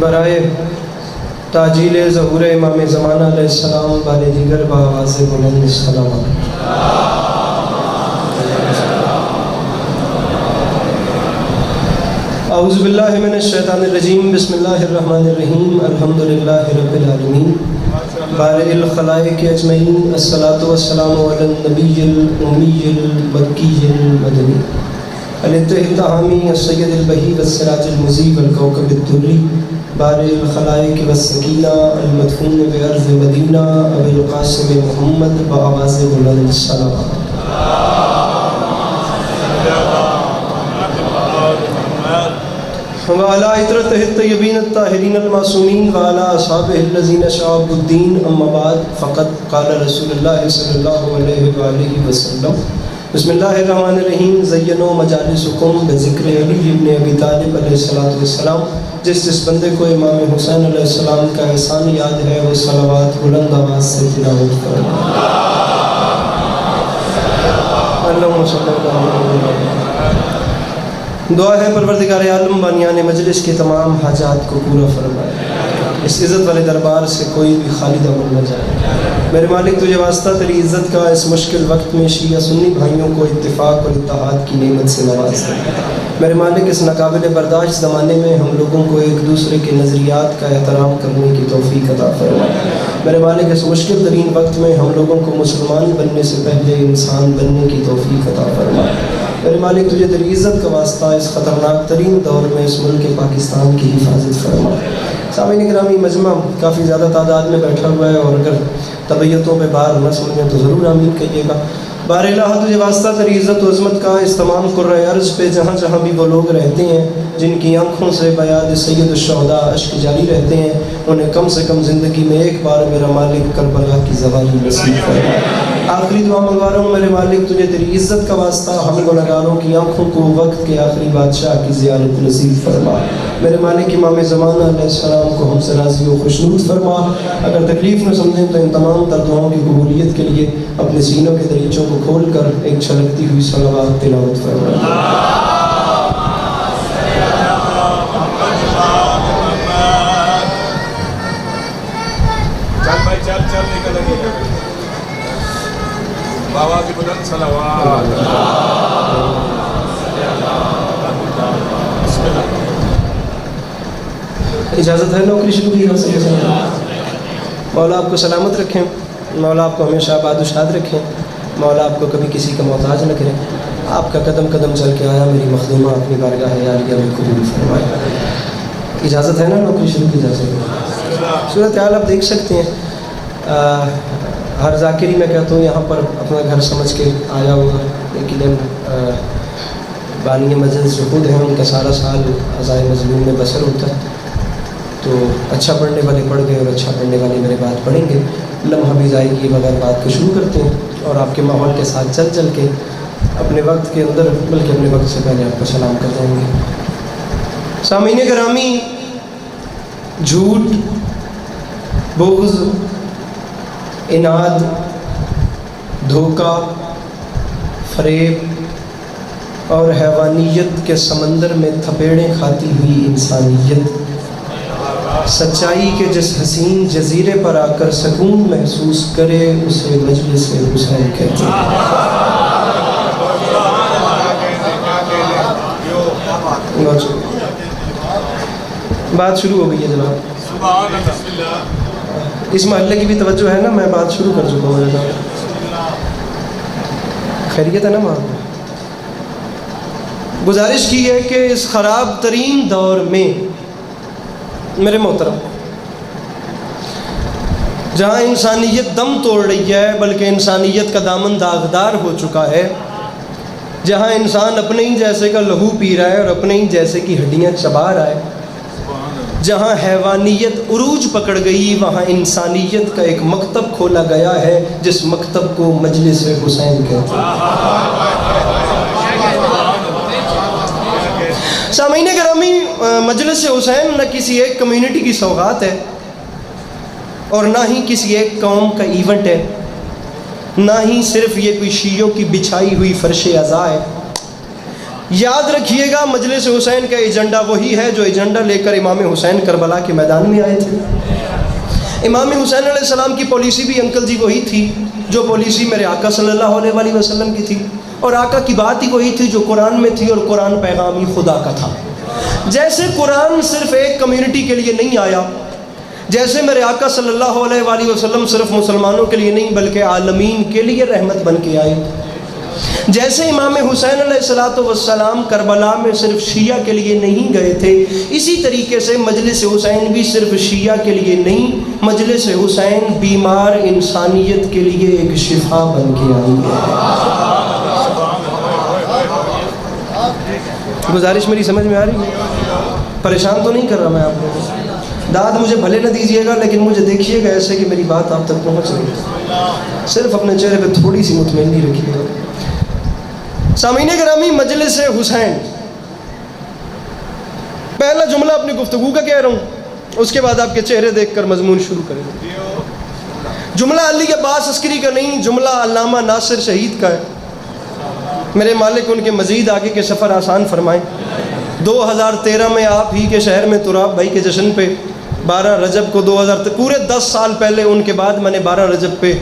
برائے تاجیل ظہور امام زمانہ علیہ السلام بارے دیگر بآواز بلند السلام. اعوذ باللہ من الشیطان الرجیم. بسم اللہ الرحمن الرحیم. الحمدللہ رب العالمین بارئ الخلائق اجمعین. الصلاۃ والسلام علی النبی الامی المکی المدنی الاتحامی السید البہی والسراج المضیء والکوکب الدری بارئ الخلائق والسکینہ المدفون بارض مدینہ ابی القاسم محمد بآواز بلند الصلوات. وعلى عطرته الطيبين الطاهرين المعصومين وعلى أصحابه الذين شعبوا الدين. أما بعد فقد قال رسول الله صلى الله عليه وآله وسلم بسم الله الرحمن الرحیم. زینوا مجالسکم بذکر علی ابن ابی طالب علیہ الصلوۃ والسلام. جس بندے کو امام حسین علیہ السلام کا احسان یاد ہے وہ صلوات بلند آواز سے تلاوت کرے. اللہم صلی اللہ علیہ وسلم. دعا ہے پروردگار عالم بانیان مجلس کے تمام حاجات کو پورا فرمائے. اس عزت والے دربار سے کوئی بھی خالی دامن نہ جائے. میرے مالک تجھے واسطہ تیری عزت کا اس مشکل وقت میں شیعہ سنی بھائیوں کو اتفاق اور اتحاد کی نعمت سے نواز دے. میرے مالک اس ناقابل برداشت زمانے میں ہم لوگوں کو ایک دوسرے کے نظریات کا احترام کرنے کی توفیق عطا فرمائے. میرے مالک اس مشکل ترین وقت میں ہم لوگوں کو مسلمان بننے سے پہلے انسان بننے کی توفیق عطا فرمائے. میرے مالک تجھے تیری عزت کا واسطہ اس خطرناک ترین دور میں اس ملک پاکستان کی حفاظت فرمائے. سامعین گرامی، مجمع کافی زیادہ تعداد میں بیٹھا ہوا ہے اور اگر طبیعتوں پہ بار نہ سمجھیں تو ضرور آمین کہیے گا. بار الہ تجھے واسطہ تیری عزت و عظمت کا اس تمام قرۂ ارض پہ جہاں جہاں بھی وہ لوگ رہتے ہیں جن کی آنکھوں سے بیاد سید الشہداء اشک جاری رہتے ہیں، انہیں کم سے کم زندگی میں ایک بار میرا مالک کربلا کی زوالی نصیب فرمائے. آخری دعا منگوا رہا ہوں میرے مالک تجھے تیری عزت کا واسطہ ہم گنہگاروں کی آنکھوں کو وقت کے آخری بادشاہ کی زیارت نصیب فرما. میرے مالک امام زمانہ علیہ السلام کو ہم سے راضی و خوشنود فرما. اگر تکلیف نہ سمجھیں تو ان تمام تر دعاؤں کی قبولیت کے لیے اپنے سینوں کے دریچوں کو کھول کر ایک چھلکتی ہوئی صلوات تلاوت فرما. آواز بلند صلوات. اجازت ہے نوکری شروع کی جا سکے. مولا آپ کو سلامت رکھیں، مولا آپ کو ہمیشہ آباد و شاد رکھیں، مولا آپ کو کبھی کسی کا محتاج نہ کریں. آپ کا قدم قدم چل کے آیا میری مخدومہ اپنی بارگاہ عالیہ میں قبول فرمائے. اجازت ہے نا نوکری شروع کی جا سکے. صورت حال آپ دیکھ سکتے ہیں. ہر ذاکری میں کہتا ہوں یہاں پر اپنا گھر سمجھ کے آیا ہوگا، لیکن بانی مجلس جو خود ہیں ان کا سارا سال عزائے مظلوم میں بسر ہوتا ہے. تو اچھا پڑھنے والے پڑھ گئے اور اچھا پڑھنے والے میرے بات پڑھیں گے. لمحہ بھی ضائع کیے بغیر بات کو شروع کرتے ہیں اور آپ کے ماحول کے ساتھ چل چل کے اپنے وقت کے اندر بلکہ اپنے وقت سے پہلے آپ کو سلام کر دیں گے. سامعین گرامی، جھوٹ، بغض، اناد، دھوکہ، فریب اور حیوانیت کے سمندر میں تھپیڑیں کھاتی ہوئی انسانیت سچائی کے جس حسین جزیرے پر آ کر سکون محسوس کرے اسے مجلس حسین کہتے ہیں. بات شروع ہو گئی ہے جناب. اس محلے کی بھی توجہ ہے نا، میں بات شروع کر چکا ہوں. خیریت ہے نا وہاں؟ گزارش کی ہے کہ اس خراب ترین دور میں میرے محترم، جہاں انسانیت دم توڑ رہی ہے بلکہ انسانیت کا دامن داغدار ہو چکا ہے، جہاں انسان اپنے ہی جیسے کا لہو پی رہا ہے اور اپنے ہی جیسے کی ہڈیاں چبا رہا ہے، جہاں حیوانیت عروج پکڑ گئی وہاں انسانیت کا ایک مکتب کھولا گیا ہے جس مکتب کو مجلس حسین کہتے ہیں. سامعین گرامی، مجلس حسین نہ کسی ایک کمیونٹی کی سوغات ہے اور نہ ہی کسی ایک قوم کا ایونٹ ہے، نہ ہی صرف یہ کوئی شیعوں کی بچھائی ہوئی فرش عزا ہے. یاد رکھیے گا مجلس حسین کا ایجنڈا وہی ہے جو ایجنڈا لے کر امام حسین کربلا کے میدان میں آئے تھے۔ امام حسین علیہ السلام کی پالیسی بھی انکل جی وہی تھی جو پالیسی میرے آقا صلی اللہ علیہ وآلہ وسلم کی تھی، اور آقا کی بات ہی وہی تھی جو قرآن میں تھی، اور قرآن پیغام ہی خدا کا تھا۔ جیسے قرآن صرف ایک کمیونٹی کے لیے نہیں آیا، جیسے میرے آقا صلی اللہ علیہ وآلہ وسلم صرف مسلمانوں کے لیے نہیں بلکہ عالمین کے لیے رحمت بن کے آئے، جیسے امام حسین علیہ السلام کربلا میں صرف شیعہ کے لیے نہیں گئے تھے، اسی طریقے سے مجلس حسین بھی صرف شیعہ کے لیے نہیں، مجلس حسین بیمار انسانیت کے لیے ایک شفا بن کے آئی ہے۔ گزارش میری سمجھ میں آ رہی ہے؟ پریشان تو نہیں کر رہا میں آپ کو؟ داد مجھے بھلے نہ دیجیے گا، لیکن مجھے دیکھیے گا ایسے کہ میری بات آپ تک پہنچ رہی ہے، صرف اپنے چہرے پہ تھوڑی سی مطمئنی رکھیے گا۔ سامعین گرامی، مجلس حسین، پہلا جملہ اپنی گفتگو کا کہہ رہا ہوں، اس کے بعد آپ کے چہرے دیکھ کر مضمون شروع کریں گے۔ جملہ علی عباس عسکری کا نہیں، جملہ علامہ ناصر شہید کا ہے۔ میرے مالک ان کے مزید آگے کے سفر آسان فرمائیں۔ 2013 میں آپ ہی کے شہر میں تراب بھائی کے جشن پہ 12 رجب کو پورے 10 سال پہلے ان کے بعد میں نے 12 رجب پہ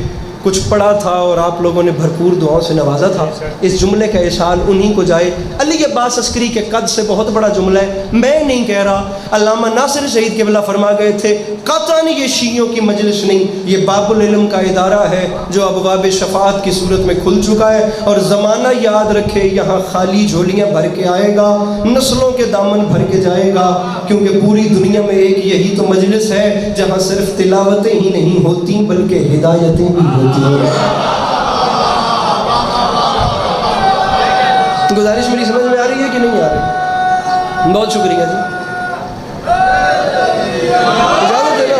کچھ پڑھا تھا اور آپ لوگوں نے بھرپور دعاؤں سے نوازا تھا۔ اس جملے کا احسان انہی کو جائے۔ علی عباس عسکری کے قد سے بہت بڑا جملہ ہے، میں نہیں کہہ رہا، علامہ ناصر شہید قبلہ فرما گئے تھے، قطعاً یہ شیعوں کی مجلس نہیں، یہ باب العلم کا ادارہ ہے جو ابواب شفاعت کی صورت میں کھل چکا ہے، اور زمانہ یاد رکھے یہاں خالی جھولیاں بھر کے آئے گا، نسلوں کے دامن بھر کے جائے گا، کیونکہ پوری دنیا میں ایک یہی تو مجلس ہے جہاں صرف تلاوتیں ہی نہیں ہوتی بلکہ ہدایتیں بھی ہوتی۔ گزارش میری سمجھ میں آ رہی ہے کہ نہیں آ رہی؟ بہت شکریہ جی، اجازت ہے نا؟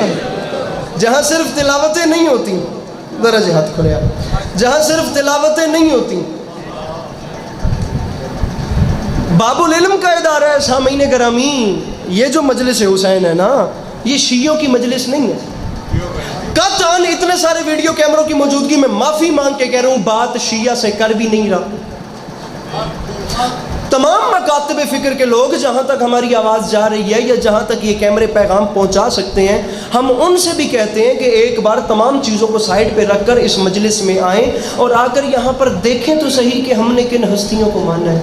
جہاں صرف تلاوتیں نہیں ہوتی، ذرا جی ہاتھ کھولے آپ، جہاں صرف تلاوتیں نہیں ہوتی، باب العلم کا ادارہ ہے۔ سامعین گرامی، یہ جو مجلس حسین ہے نا، یہ شیعوں کی مجلس نہیں ہے۔ قطعاً اتنے سارے ویڈیو کیمروں کی موجودگی میں معافی مانگ کے کہہ رہا ہوں، بات شیعہ سے کر بھی نہیں رہا۔ تمام مکاتب فکر کے لوگ جہاں تک ہماری آواز جا رہی ہے یا جہاں تک یہ کیمرے پیغام پہنچا سکتے ہیں، ہم ان سے بھی کہتے ہیں کہ ایک بار تمام چیزوں کو سائڈ پہ رکھ کر اس مجلس میں آئیں اور آ کر یہاں پر دیکھیں تو صحیح کہ ہم نے کن ہستیوں کو مانا ہے۔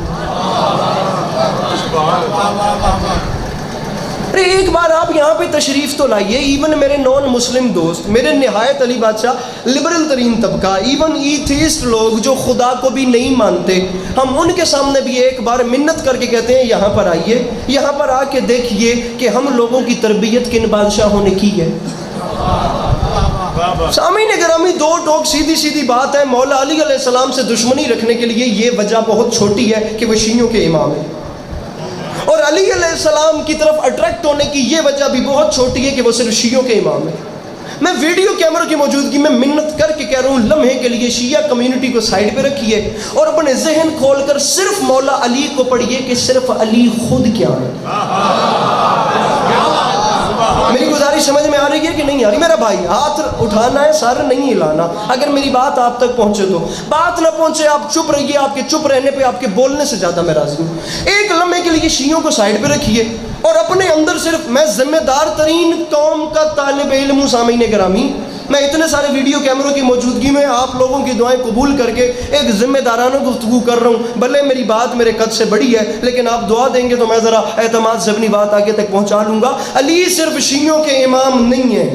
ارے ایک بار آپ یہاں پہ تشریف تو لائیے، ایون میرے نان مسلم دوست، میرے نہایت علی بادشاہ لبرل ترین طبقہ، ایون ایتھیسٹ لوگ جو خدا کو بھی نہیں مانتے، ہم ان کے سامنے بھی ایک بار منت کر کے کہتے ہیں یہاں پر آئیے، یہاں پر آ کے دیکھیے کہ ہم لوگوں کی تربیت کن بادشاہوں نے کی ہے۔ سامعین گرامی، دو ٹوک سیدھی سیدھی بات ہے، مولا علی علیہ السلام سے دشمنی رکھنے کے لیے یہ وجہ بہت چھوٹی ہے کہ وہ شیعوں کے امام ہیں، اور علی علیہ السلام کی طرف اٹریکٹ ہونے کی یہ وجہ بھی بہت چھوٹی ہے کہ وہ صرف شیعوں کے امام ہیں۔ میں ویڈیو کیمروں کی موجودگی میں منت کر کے کہہ رہا ہوں، لمحے کے لیے شیعہ کمیونٹی کو سائڈ پہ رکھیے اور اپنے ذہن کھول کر صرف مولا علی کو پڑھیے کہ صرف علی خود کیا ہے۔ میری گزارش سمجھ میں آ رہی ہے کہ نہیں آ رہی؟ میرا بھائی، ہاتھ اٹھانا ہے، سر نہیں ہلانا۔ اگر میری بات آپ تک پہنچے تو، بات نہ پہنچے آپ چپ رہیے، آپ کے چپ رہنے پہ آپ کے بولنے سے زیادہ میں راضی ہوں۔ ایک لمحے کے لیے شیعوں کو سائڈ پہ رکھیے اور اپنے اندر صرف میں ذمہ دار ترین قوم کا طالب علم ہوں۔ سامعین گرامی، میں اتنے سارے ویڈیو کیمروں کی موجودگی میں آپ لوگوں کی دعائیں قبول کر کے ایک ذمہ دارانہ گفتگو کر رہا ہوں۔ بھلے میری بات میرے قد سے بڑی ہے، لیکن آپ دعا دیں گے تو میں ذرا اعتماد سے اپنی بات آگے تک پہنچا لوں گا۔ علی صرف شیعوں کے امام نہیں ہے،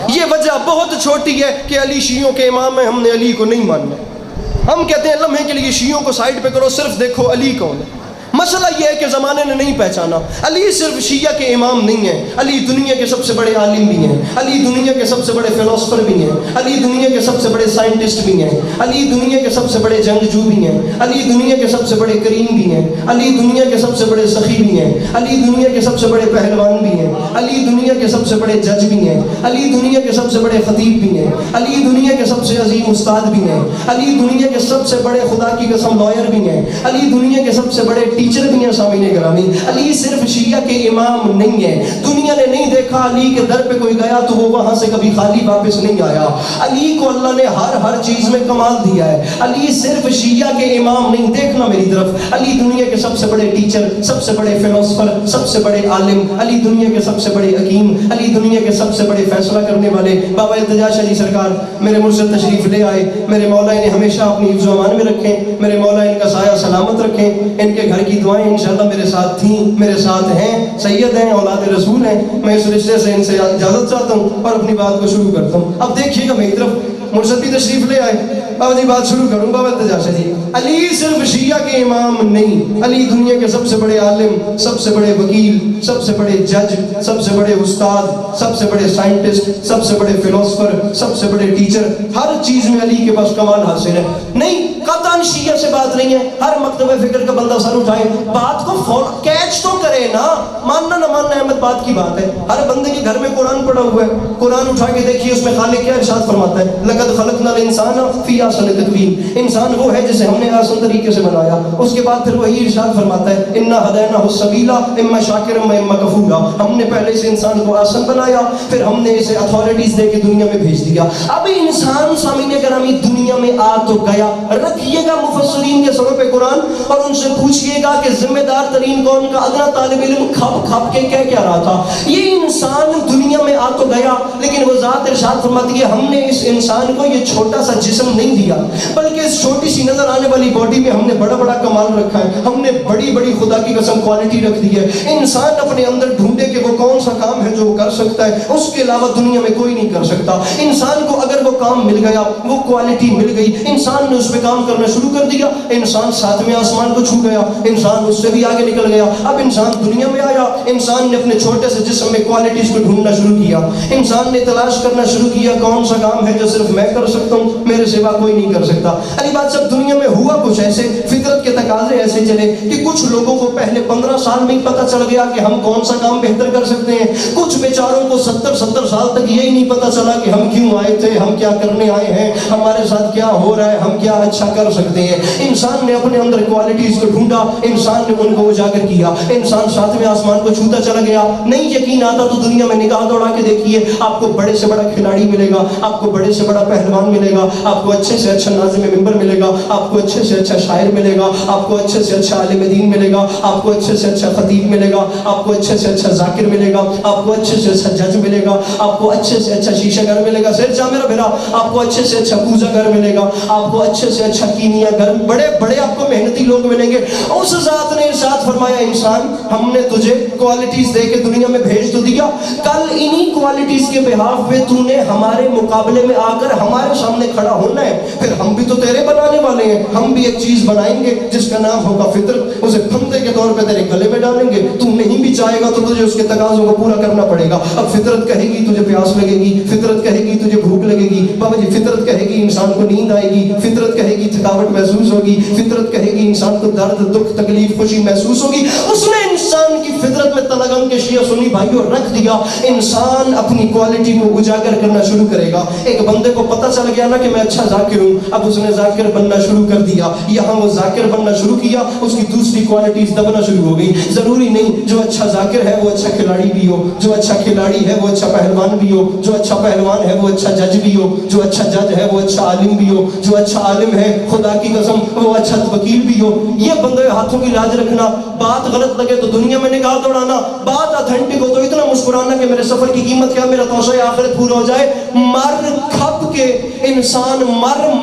یہ وجہ بہت چھوٹی ہے کہ علی شیعوں کے امام ہے، ہم نے علی کو نہیں ماننا۔ ہم کہتے ہیں لمحے کے لیے شیعوں کو سائڈ پہ کرو، صرف دیکھو علی کون ہے۔ مسئلہ یہ ہے کہ زمانے نے نہیں پہچانا، علی صرف شیعہ کے امام نہیں ہیں، علی دنیا کے سب سے بڑے عالم بھی ہیں، علی دنیا کے سب سے بڑے فلسفر بھی ہیں، علی دنیا کے سب سے بڑے سائنٹسٹ بھی ہیں، علی دنیا کے سب سے بڑے جنگجو بھی ہیں، علی دنیا کے سب سے بڑے کریم بھی ہیں، علی دنیا کے سب سے بڑے سخی بھی ہیں، علی دنیا کے سب سے بڑے پہلوان بھی ہیں، علی دنیا کے سب سے بڑے جج بھی ہیں، علی دنیا کے سب سے بڑے خطیب بھی ہیں، علی دنیا کے سب سے عظیم استاد بھی ہیں، علی دنیا کے سب سے بڑے خدا کی قسم لائر بھی ہیں، علی دنیا کے سب سے بڑے ٹیچر بھی ہیں سامعین گرامی. علی صرف شیعہ کے امام نہیں ہے. دنیا نے نہیں دیکھا علی کے در پہ کوئی گیا تو وہ وہاں سے کبھی خالی واپس نہیں آیا. علی کو اللہ نے ہر چیز میں کمال دیا ہے. علی صرف شیعہ کے امام نہیں. دیکھنا میری طرف, علی دنیا کے سب سے بڑے ٹیچر, سب سے بڑے فلسفر, سب سے بڑے عالم, علی دنیا کے سب سے بڑے حکیم, علی دنیا کے سب سے بڑے فیصلہ کرنے والے. بابا التجاش علی سرکار میرے مرشد تشریف لے آئے. میرے مولا انہیں ہمیشہ اپنی حفظ و امان میں رکھیں. میرے مولا ان کا سایہ سلامت رکھیں. ان کے گھر کی دعائیں انشاءاللہ میرے ساتھ تھیں, میرے ساتھ ہیں. سید ہیں, اولاد رسول ہیں. میں اس رشتے سے ان سے اجازت چاہتا ہوں اور اپنی بات کو شروع کرتا ہوں. اب دیکھیے گا میری طرف, مرشد بھی تشریف لے آئے. بابا جی بات شروع کروں. بابا التجاش علی, علی صرف شیعہ کے امام نہیں. علی دنیا کے سب سے بڑے عالم, سب سے بڑے وکیل, سب سے بڑے جج, سب سے بڑے استاد, سب سے بڑے سائنٹسٹ, سب سے بڑے فلسفر, سب سے بڑے ٹیچر. ہر چیز میں علی کے پاس کمال حاصل ہے. نہیں قطعاً شیعہ سے بات نہیں ہے. ہر مکتبہ فکر کا بندہ سر اٹھائے, بات کو کیچ تو کرے نا. ماننا نہ ماننا احمد بات کی بات ہے. ہر بندے کے گھر میں قرآن پڑھا ہوا ہے. قرآن اٹھا کے دیکھیے اس میں خالق کیا ارشاد فرماتا ہے, لقد خلقنا الانسان فی احسن تقویم. انسان وہ ہے جسے ہم نے آسان طریقے سے بنایا. اس کے بعد پھر وہی ارشاد فرماتا ہے, انا ہدیناہ السبیل اما شاکرا و اما کفورا. ہم نے پہلے سے انسان کو آسان بنایا, پھر ہم نے اسے اتھارٹیز دے کے دنیا میں بھیج دیا. اب انسان سامعین گرامی دنیا میں آ تو گیا. رکھیے گا مفسرین کے سروں پہ قرآن اور ان سے پوچھئے گا کہ ذمہ دار ترین قوم کا ادنا طالب علم کھپ کے کہہ کیا رہا تھا. یہ انسان دنیا میں آ تو گیا, لیکن وہ ذات ارشاد فرماتی ہے ہم نے اس انسان کو یہ چھوٹا سا جسم نہیں دیا, بلکہ اس چھوٹی سی نظر آنے والی باڈی میں ہم نے بڑا بڑا کمال رکھا ہے. ہم نے بڑی بڑی خدا کی قسم کوالٹی رکھ دی ہے. انسان اپنے اندر ڈھونڈے کہ وہ کون سا کام ہے جو وہ کر سکتا ہے, اس کے علاوہ دنیا میں کوئی نہیں کر سکتا. انسان کو اگر وہ کام مل گیا, وہ کوالٹی مل گئی, انسان نے اس پہ کام کرنا شروع کر دیا, انسان ساتویں آسمان کو چھو گیا, انسان اس سے بھی آگے نکل گیا. اب انسان دنیا میں آیا, انسان نے اپنے چھوٹے سے جسم میں کوالٹیز کو ڈھونڈنا شروع کیا. انسان نے تلاش کرنا شروع کیا کون سا کام ہے جو صرف میں کر سکتا ہوں, میرے سوا کوئی نہیں کر سکتا. علی بات سب دنیا میں ہوا کچھ ایسے, فطرت کے تقاضے ایسے چلے کہ کچھ لوگوں کو پہلے 15 سال میں پتہ چل گیا کہ ہم کون سا کام بہتر کر سکتے ہیں. کچھ بیچاروں کو 70 سال تک یہی نہیں پتہ چلا کہ ہم کیوں آئے تھے, ہم کیا کرنے آئے ہیں, ہمارے ساتھ کیا ہو رہا ہے, ہم کیا اچھا کر سکتے ہیں. انسان نے اپنے اندر کوالٹیز کو ڈھونڈا, انسان نے ان کو اجاگر کیا. انسان ساتویں آسمان کو چھوتا چلا گیا. نہیں یقین آتا تو دنیا میں نگاہ دوڑا کے دیکھیے, آپ کو بڑے سے بڑا کھلاڑی ملے گا, آپ کو بڑے سے بڑا پہلوان ملے گا, آپ کو اچھے سے اچھا ناظم منبر ملے گا, آپ کو اچھے سے اچھا شاعر ملے گا, آپ کو اچھے سے اچھا عالم دین ملے گا, آپ کو اچھے سے اچھا خطیب ملے گا, آپ کو اچھے سے اچھا ذاکر ملے گا, آپ کو اچھے سے اچھا جج ملے گا, آپ کو اچھے سے اچھا شیشہ گھر ملے گا. سر جا میرا بھیرا, آپ کو اچھے سے اچھا پوزا گھر ملے گا, آپ کو اچھے سے اچھا کیمیا گھر, بڑے بڑے آپ کو محنتی لوگ ملیں گے. اس ذات نے ارشاد فرمایا انسان ہم نے تجھے کوالٹیز دے کے دنیا میں بھیج تو دیا, کل انہی کوالٹیز کے بہاف پہ تو نے ہمارے مقابلے میں آ کر ہمارے سامنے کھڑا ہونا ہے. پھر ہم بھی تو تیرے بنانے والے ہیں, ہم بھی ایک چیز بنائیں گے جس کا نام ہوگا فطرت. اسے پھندے کے طور پہ تیرے گلے میں ڈالیں گے, تو نہیں بھی چاہے گا تو تجھے اس کے تقاضوں کو پورا کرنا پڑے گا. اب فطرت کہے گی تجھے پیاس لگے گی, فطرت کہے گی تجھے بھوک لگے گی, بابا جی فطرت کہے گی انسان کو نیند آئے گی, فطرت کہے گی تھکاوٹ محسوس ہوگی, فطرت کہے گی انسان کو درد دکھ تکلیف خوشی محسوس ہوگی. اس نے انسان کی فطرت میں تلگن کے شیعہ سنی بھائیوں رکھ دیا. انسان اپنی کوالٹی کو اجاگر کرنا شروع کرے گا. ایک بندے کو پتہ چل گیا نا کہ میں اچھا ذاکر ہوں, اب اس نے ذاکر بننا شروع کر دیا. یہاں وہ ذاکر بننا شروع کیا, اس کی دوسری کوالٹیز دبنا شروع ہو گئی. ضروری نہیں جو اچھا ذاکر ہے وہ اچھا کھلاڑی بھی ہو, جو اچھا کھلاڑی ہے وہ اچھا پہلوان بھی ہو, جو اچھا پہلوان ہے وہ اچھا جج بھی ہو, جو اچھا جج ہے وہ اچھا عالم بھی ہو, جو اچھا عالم ہے خدا کی قسم وہ اچھا وکیل بھی ہو. یہ بندے ہاتھوں کی لاج رکھنا, بات غلط لگے تو دنیا میں نگاہ دوڑانا, بات اتھینٹک ہو تو اتنا مسکرانا کہ میرے سفر کی قیمت کیا, میرا توسع آخرت پورا ہو جائے. مر کھپ کے انسان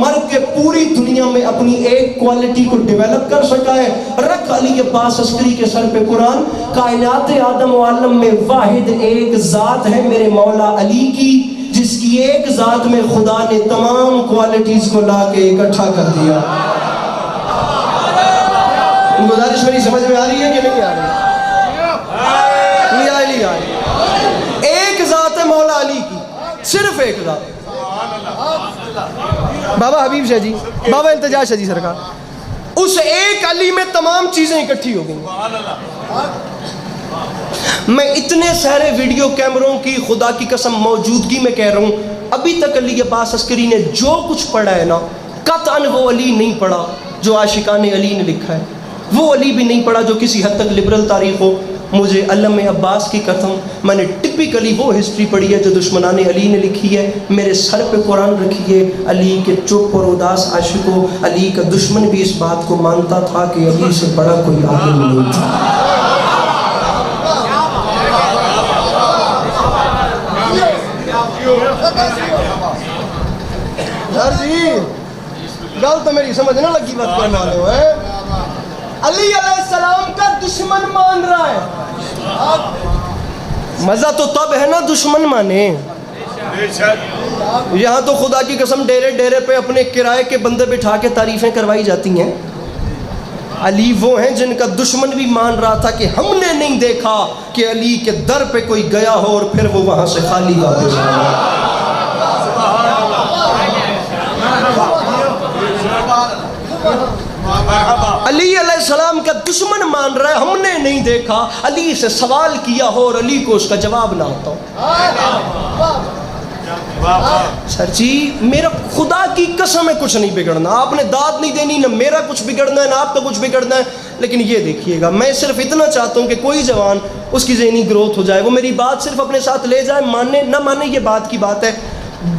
مر کے پوری دنیا میں اپنی ایک کوالٹی کو ڈیولپ کر سکا ہے. رکھ علی کے پاس عسکری کے سر پہ قرآن, کائنات آدم و عالم میں واحد ایک ذات ہے میرے مولا علی کی, جس کی ایک ذات میں خدا نے تمام کوالٹیز کو لا کے اکٹھا کر دیا. گزارش میری سمجھ میں آ رہی ہے کہ نہیں آ رہی؟ ایک ذات ہے مولا علی کی, صرف ایک ذات. بابا حبیب شاہ جی, بابا التجاش شاہ جی سرکار, اس ایک علی میں تمام چیزیں اکٹھی ہو گئی. میں اتنے سارے ویڈیو کیمروں کی خدا کی قسم موجودگی میں کہہ رہا ہوں, ابھی تک علی عباس عسکری نے جو کچھ پڑھا ہے نا, قطعاً وہ علی نہیں پڑھا جو عاشقان علی نے لکھا ہے. وہ علی بھی نہیں پڑھا جو کسی حد تک لبرل تاریخ ہو. مجھے علم عباس کی قسم میں نے ٹپیکلی وہ ہسٹری پڑھی ہے جو دشمنان علی نے لکھی ہے. میرے سر پہ قرآن رکھیے. علی کے چپ اور اداس عاشقوں، علی کا دشمن بھی اس بات کو مانتا تھا کہ علی سے بڑا کوئی عالم نہیں تھا. جی گل تو میری سمجھ نہ لگی بات کرنے والے ہو. علی علیہ السلام کا دشمن مان رہا ہے. مزہ تو تب ہے نا دشمن مانے. یہاں تو خدا کی قسم ڈیرے ڈیرے پہ اپنے کرائے کے بندے بٹھا کے تعریفیں کروائی جاتی ہیں. علی وہ ہیں جن کا دشمن بھی مان رہا تھا کہ ہم نے نہیں دیکھا کہ علی کے در پہ کوئی گیا ہو اور پھر وہ وہاں سے خالی واپس آیا. علی علیہ السلام کا دشمن مان رہا ہے ہم نے نہیں دیکھا. علی سے سوال کیا ہو اور علی کو اس کا جواب نہ ہوتا. سر جی میرا خدا کی قسم ہے کچھ نہیں بگڑنا. آپ نے داد نہیں دینی، نہ میرا کچھ بگڑنا ہے نہ آپ کا کچھ بگڑنا ہے. لیکن یہ دیکھیے گا، میں صرف اتنا چاہتا ہوں کہ کوئی جوان اس کی ذہنی گروتھ ہو جائے، وہ میری بات صرف اپنے ساتھ لے جائے، مانے نہ مانے یہ بات کی بات ہے.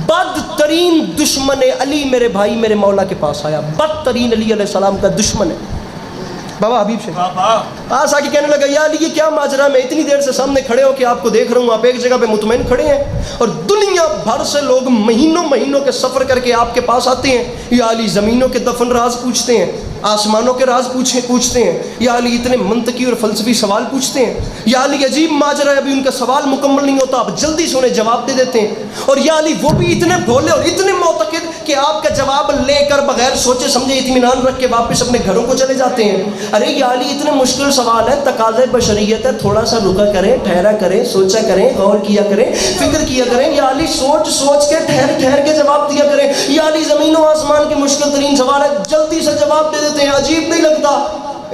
بدترین دشمن علی میرے بھائی میرے مولا کے پاس آیا. بدترین علی علیہ السلام کا دشمن ہے بابا حبیب شیخ. پاس آ کے کہنے لگا یا علی یہ کیا ماجرا، میں اتنی دیر سے سامنے کھڑے ہو کے آپ کو دیکھ رہا ہوں، آپ ایک جگہ پہ مطمئن کھڑے ہیں اور دنیا بھر سے لوگ مہینوں مہینوں کے سفر کر کے آپ کے پاس آتے ہیں. یا علی زمینوں کے دفن راز پوچھتے ہیں، آسمانوں کے راز پوچھتے ہیں. یا علی اتنے منطقی اور فلسفی سوال پوچھتے ہیں. یا علی عجیب ماجرا ہے، ابھی ان کا سوال مکمل نہیں ہوتا، آپ جلدی سے انہیں جواب دے دیتے ہیں. اور یا علی وہ بھی اتنے بھولے اور اتنے معتقد کہ آپ کا جواب لے کر بغیر سوچے سمجھے اطمینان رکھ کے واپس اپنے گھروں کو چلے جاتے ہیں. ارے یا علی اتنے مشکل سوال ہے، تقاضۂ بشریت ہے، تھوڑا سا رکا کریں، ٹھہرا کریں، سوچا کریں، غور کیا کریں، فکر کیا کریں. یا علی سوچ کے ٹھہر کے جواب دیا کریں. یا علی زمین و آسمان کے مشکل ترین سوال ہے، جلدی سے جواب دے دیتے ہیں. عجیب نہیں لگتا؟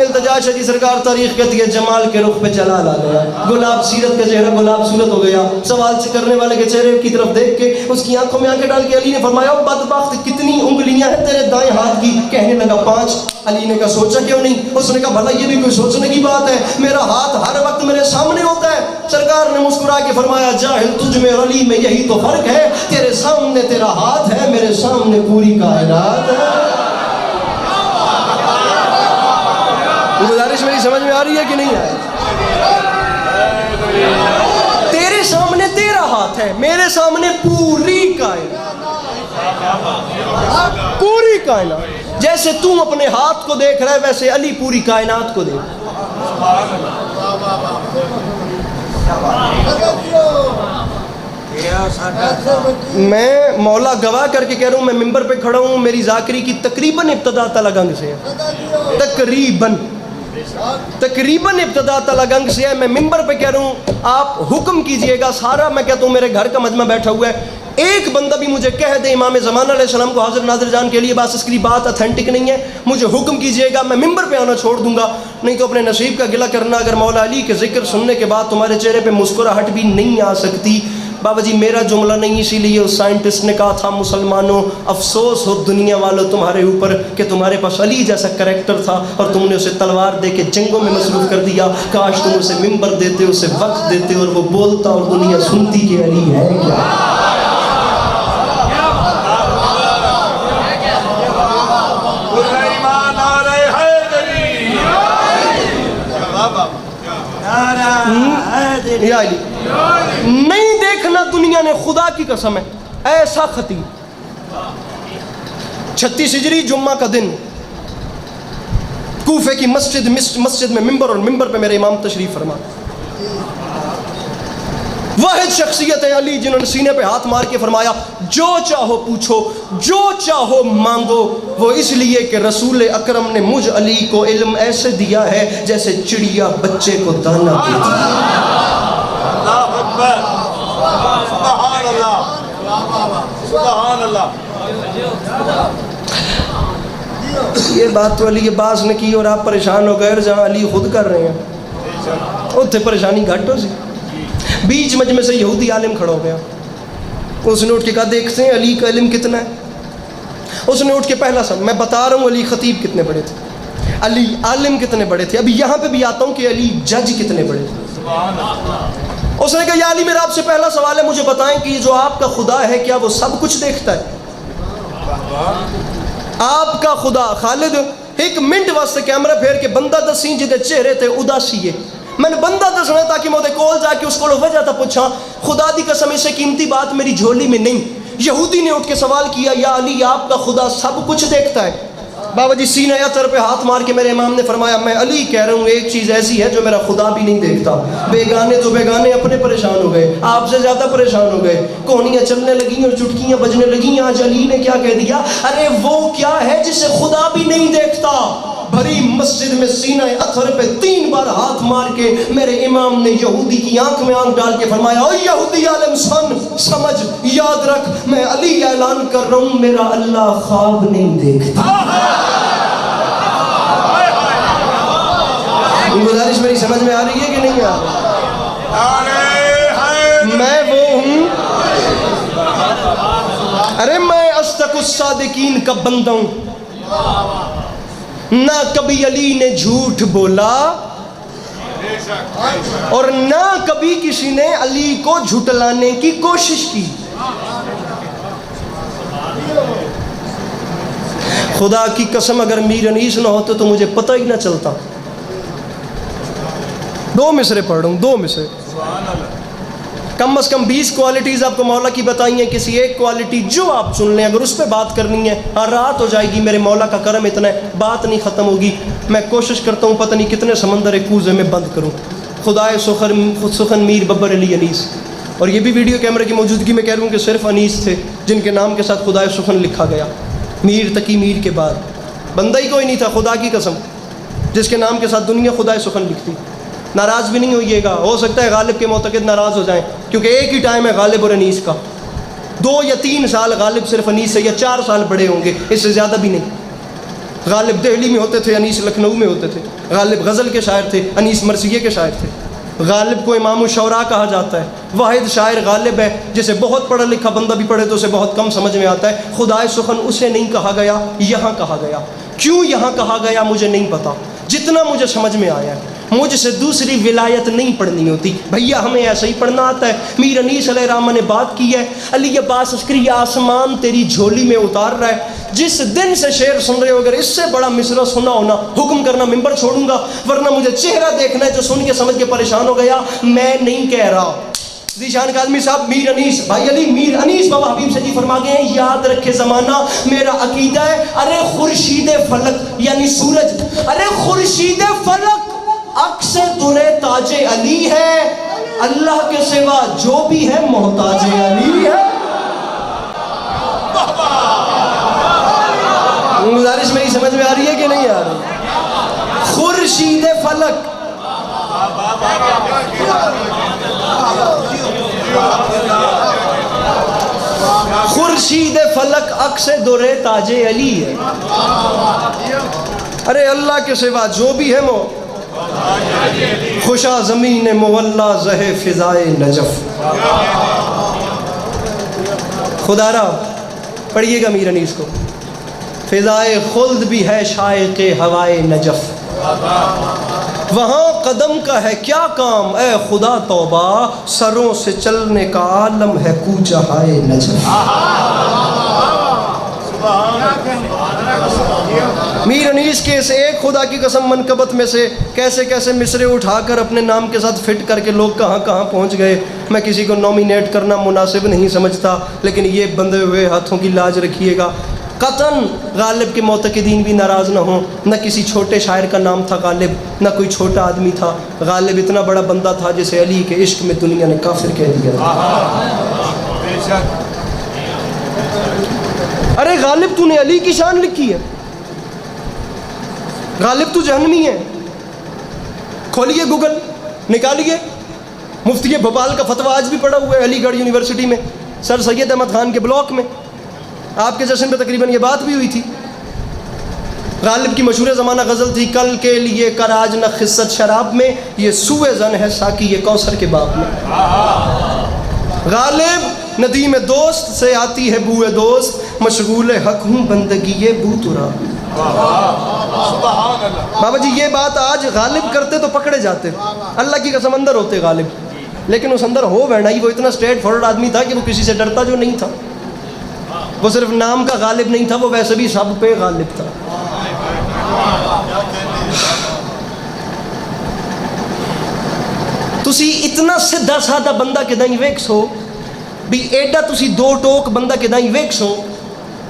التجا شدی سرکار تاریخ کہتی ہے جمال کے رخ پہ جلال آ گیا، گلاب سیرت کا چہرہ گلاب صورت ہو گیا. سوال سے کرنے والے کے چہرے کی طرف دیکھ کے اس کی آنکھوں میں آنکھیں ڈال کے علی نے فرمایا بدبخت کتنی انگلیاں ہیں تیرے دائیں ہاتھ کی؟ کہنے لگا 5. علی نے کہا سوچا کیوں نہیں؟ اس نے کہا بھلا یہ بھی کوئی سوچنے کی بات ہے، میرا ہاتھ ہر وقت میرے سامنے ہوتا ہے. سرکار نے مسکرا کے فرمایا جاہل تجھ میں اور علی میں یہی تو فرق ہے، تیرے سامنے تیرا ہاتھ ہے، میرے سامنے پوری کائنات ہے. گزارش میری سمجھ میں آ رہی ہے کہ نہیں آ رہی؟ تیرے سامنے تیرا ہاتھ ہے، میرے سامنے پوری کائنات. پوری کائنات. جیسے تم اپنے ہاتھ کو دیکھ رہا ہے ویسے علی پوری کائنات کو دیکھ. میں مولا گواہ کر کے کہہ رہا ہوں، میں ممبر پہ کھڑا ہوں، میری ذاکری کی تقریباً ابتدا تلگنگ سے ہے. تقریباً ابتدا تلگنگ سے ہے. میں ممبر پہ کہہ رہا ہوں آپ حکم کیجئے گا. سارا میں کہتا ہوں میرے گھر کا مجمع بیٹھا ہوا ہے، ایک بندہ بھی مجھے کہہ دے امام زمانہ علیہ السلام کو حاضر ناظر جان کے لیے بس اس کی بات اتھینٹک نہیں ہے، مجھے حکم کیجئے گا، میں ممبر پہ آنا چھوڑ دوں گا. نہیں تو اپنے نصیب کا گلہ کرنا. اگر مولا علی کے ذکر سننے کے بعد تمہارے چہرے پہ مسکراہٹ بھی نہیں آ سکتی. بابا جی میرا جملہ نہیں، اسی لیے اس سائنٹسٹ نے کہا تھا مسلمانوں افسوس ہو دنیا والوں تمہارے اوپر کہ تمہارے پاس علی جیسا کریکٹر تھا اور تم نے اسے تلوار دے کے جنگوں میں مصروف کر دیا. کاش تم اسے ممبر دیتے، اسے وقت دیتے اور وہ بولتا اور دنیا سنتی کہ علی ہے کیا. یا علی نہیں دیکھنا دنیا نے، خدا کی قسم ہے. ایسا خطیب 36 ہجری جمعہ کا دن کوفے کی مسجد میں ممبر اور ممبر پہ میرے امام تشریف فرما. واحد شخصیت ہے علی جنہوں نے سینے پہ ہاتھ مار کے فرمایا جو چاہو پوچھو، جو چاہو مانگو. وہ اس لیے کہ رسول اکرم نے مجھ علی کو علم ایسے دیا ہے جیسے چڑیا بچے کو دانا دیتی ہے. سبحان اللہ، سبحان اللہ. یہ بات تو علی عباس نے کی اور آپ پریشان ہو گئے، جہاں علی خود کر رہے ہیں اتنے پریشانی گھٹ ہو سی. بیچ مجمع سے یہودی عالم کھڑا ہو گیا. اس نے اٹھ کے کہا دیکھتے ہیں علی کا علم کتنا ہے. اس نے اٹھ کے پہلا سب میں بتا رہا ہوں علی خطیب کتنے بڑے تھے. علی عالم کتنے بڑے تھے. ابھی یہاں پہ بھی آتا ہوں کہ علی جج کتنے بڑے تھے. اس نے کہا یا علی میرا آپ سے پہلا سوال ہے, مجھے بتائیں کہ یہ جو آپ کا خدا ہے کیا وہ سب کچھ دیکھتا ہے؟ آپ کا خدا. خالد ایک منٹ واسطے کیمرہ پھیر کے بندہ دسیں جدے چہرے تے اداسی ہے. میں نے بندہ دسنا تاکہ میں کول جا کے اس کو وجہ تھا پوچھا. خدا دی قسم اس سے قیمتی بات میری جھولی میں نہیں. یہودی نے اٹھ کے سوال کیا یا علی آپ کا خدا سب کچھ دیکھتا ہے؟ بابا جی سینہ اطہر پہ ہاتھ مار کے میرے امام نے فرمایا میں علی کہہ رہا ہوں ایک چیز ایسی ہے جو میرا خدا بھی نہیں دیکھتا. بیگانے تو بیگانے اپنے پریشان ہو گئے, آپ سے زیادہ پریشان ہو گئے. کہنیاں چلنے لگیں اور چٹکیاں بجنے لگیں. آج علی نے کیا کہہ دیا, ارے وہ کیا ہے جسے خدا بھی نہیں دیکھتا. بھری مسجد میں سینہ اطہر پہ 3 بار ہاتھ مار کے میرے امام نے یہودی کی آنکھ میں آنکھ ڈال کے فرمایا او یہودی عالم سن, سمجھ, یاد رکھ, میں علی اعلان کر رہا ہوں میرا اللہ خواب نہیں دیکھتا. گزارش میری سمجھ میں آ رہی ہے کہ نہیں آ رہی؟ میں وہ ہوں, ارے میں اصدق الصادقین کا بندہ ہوں. نہ کبھی علی نے جھوٹ بولا اور نہ کبھی کسی نے علی کو جھٹلانے کی کوشش کی. خدا کی قسم اگر میر انیس نہ ہوتے تو مجھے پتہ ہی نہ چلتا. 2 مصرے پڑھ رہا ہوں, 2 مصرے. کم از کم 20 کوالٹیز آپ کو مولا کی بتائی ہیں. کسی ایک کوالٹی جو آپ چن لیں, اگر اس پہ بات کرنی ہے رات ہو جائے گی. میرے مولا کا کرم اتنا ہے, بات نہیں ختم ہوگی. میں کوشش کرتا ہوں پتہ نہیں کتنے سمندر کوزے میں بند کروں. خدائے سخن میر ببر علی انیس. اور یہ بھی ویڈیو کیمرے کی موجودگی میں کہہ رہا ہوں کہ صرف انیس تھے جن کے نام کے ساتھ خدائے سخن لکھا گیا. میر تقی میر کے بعد بندہ ہی کوئی نہیں تھا خدا کی قسم جس کے نام کے ساتھ دنیا خدائے سخن لکھتی. ناراض بھی نہیں ہوئیے گا, ہو سکتا ہے غالب کے معتقد ناراض ہو جائیں کیونکہ ایک ہی ٹائم ہے غالب اور انیس کا. 2 یا 3 سال غالب صرف انیس سے, یا 4 سال بڑے ہوں گے, اس سے زیادہ بھی نہیں. غالب دہلی میں ہوتے تھے, انیس لکھنؤ میں ہوتے تھے. غالب غزل کے شاعر تھے, انیس مرثیے کے شاعر تھے. غالب کو امام الشعراء کہا جاتا ہے. واحد شاعر غالب ہے جسے بہت پڑھا لکھا بندہ بھی پڑھے تو اسے بہت کم سمجھ میں آتا ہے. خدائے سخن اسے نہیں کہا گیا, یہاں کہا گیا. کیوں یہاں کہا گیا مجھے نہیں پتا. جتنا مجھے سمجھ میں آیا ہے, مجھ سے دوسری ولایت نہیں پڑھنی ہوتی. بھیا ہمیں ایسا ہی پڑھنا آتا ہے. میر انیس علیہ الرحمہ نے بات کی ہے, علی عباس عسکری آسمان تیری جھولی میں اتار رہا ہے. جس دن سے شعر سن رہے ہو اگر اس سے بڑا مصرع سنا ہونا حکم کرنا ممبر چھوڑوں گا, ورنہ مجھے چہرہ دیکھنا ہے جو سن کے سمجھ کے پریشان ہو گیا. میں نہیں کہہ رہا. ذیشان کاظمی صاحب میر انیس بھائی علی میر انیس بابا حبیب سے جی فرما گئے ہیں یاد رکھے زمانہ میرا عقیدہ ہے. ارے خورشید فلک یعنی سورج, ارے خورشید فلک عکس درے تاج علی ہے. اللہ کے سوا جو بھی ہے محتاج علی ہے. گزارش میری سمجھ میں آ رہی ہے کہ نہیں آ رہی؟ خورشید فلک خورشید فلک عکس درے تاج علی ہے. ارے اللہ کے سوا جو بھی ہے خوشا زمین مولا زہ فضائے نجف. خدا را پڑھیے گا میر انیس کو. فضائے خلد بھی ہے شائق ہوائے نجف, وہاں قدم کا ہے کیا کام اے خدا توبہ, سروں سے چلنے کا عالم ہے کوچہ ہائے نجف. میر انیس کے اس ایک خدا کی قسم منقبت میں سے کیسے کیسے مصرے اٹھا کر اپنے نام کے ساتھ فٹ کر کے لوگ کہاں کہاں پہنچ گئے. میں کسی کو نومینیٹ کرنا مناسب نہیں سمجھتا, لیکن یہ بندھے ہوئے ہاتھوں کی لاج رکھیے گا. قطعاً غالب کے معتقدین بھی ناراض نہ ہوں. نہ کسی چھوٹے شاعر کا نام تھا غالب, نہ کوئی چھوٹا آدمی تھا. غالب اتنا بڑا بندہ تھا جسے علی کے عشق میں دنیا نے کافر کہہ دیا. ارے غالب تو نے علی کی شان لکھی ہے, غالب تو جہنمی ہے. کھولیے گوگل, نکالیے مفتی بھوپال کا فتویٰ آج بھی پڑا ہوا ہے علی گڑھ یونیورسٹی میں, سر سید احمد خان کے بلاک میں. آپ کے جشن پہ تقریباً یہ بات بھی ہوئی تھی. غالب کی مشہور زمانہ غزل تھی کل کے لیے کر آج نہ خست شراب میں, یہ سوئے زن ہے ساکی یہ کوثر کے باپ میں. غالب ندیم دوست سے آتی ہے بوئے دوست, مشغول حق ہوں بندگی یہ بو ترا. سبحان اللہ. بابا جی یہ بات آج غالب کرتے تو پکڑے جاتے, اللہ کی قسم اندر ہوتے غالب, لیکن اس اندر ہو بیٹھا ہی وہ اتنا اسٹریٹ فارورڈ آدمی تھا کہ وہ کسی سے ڈرتا جو نہیں تھا. وہ صرف نام کا غالب نہیں تھا, وہ ویسے بھی سب پہ غالب تھا. تسی اتنا سیدھا سادہ بندہ کدائیں ویکسو بھی ایڈا تسی دو ٹوک بندہ کدائیں ویکسو